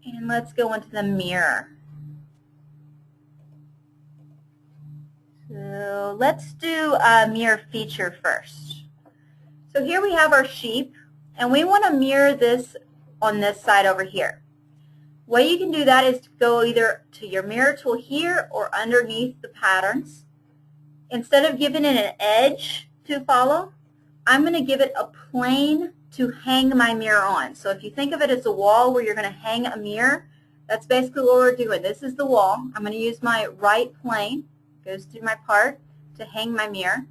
And let's go into the mirror. So let's do a mirror feature first. So here we have our sheep, and we want to mirror this on this side over here. Way you can do that is to go either to your mirror tool here or underneath the patterns. Instead of giving it an edge to follow, I'm going to give it a plane to hang my mirror on. So if you think of it as a wall where you're going to hang a mirror, that's basically what we're doing. This is the wall. I'm going to use my right plane, goes through my part, to hang my mirror,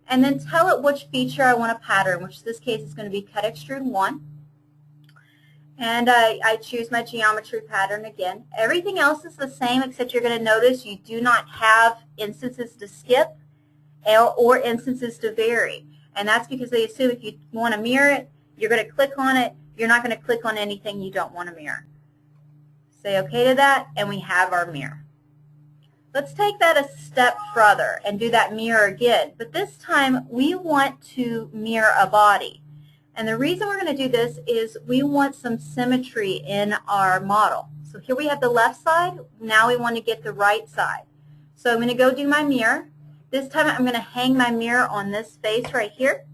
and then tell it which feature I want to pattern, which in this case is going to be Cut Extrude 1. And I choose my geometry pattern again. Everything else is the same, except you're going to notice you do not have instances to skip or instances to vary. And that's because they assume if you want to mirror it, you're going to click on it. You're not going to click on anything you don't want to mirror. Say OK to that, and we have our mirror. Let's take that a step further and do that mirror again. But this time, we want to mirror a body. And the reason we're going to do this is we want some symmetry in our model. So here we have the left side. Now we want to get the right side. So I'm going to go do my mirror. This time I'm going to hang my mirror on this face right here.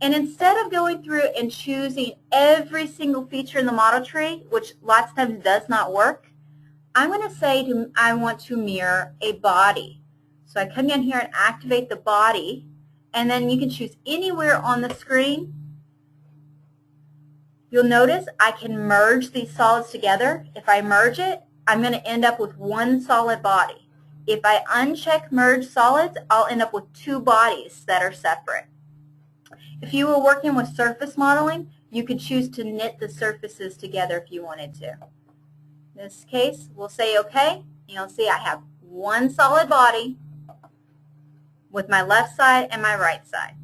And instead of going through and choosing every single feature in the model tree, which lots of times does not work, I'm going to say I want to mirror a body. So I come in here and activate the body, and then you can choose anywhere on the screen. You'll notice I can merge these solids together. If I merge it, I'm going to end up with one solid body. If I uncheck Merge Solids, I'll end up with two bodies that are separate. If you were working with surface modeling, you could choose to knit the surfaces together if you wanted to. In this case, we'll say OK. You'll see I have one solid body with my left side and my right side.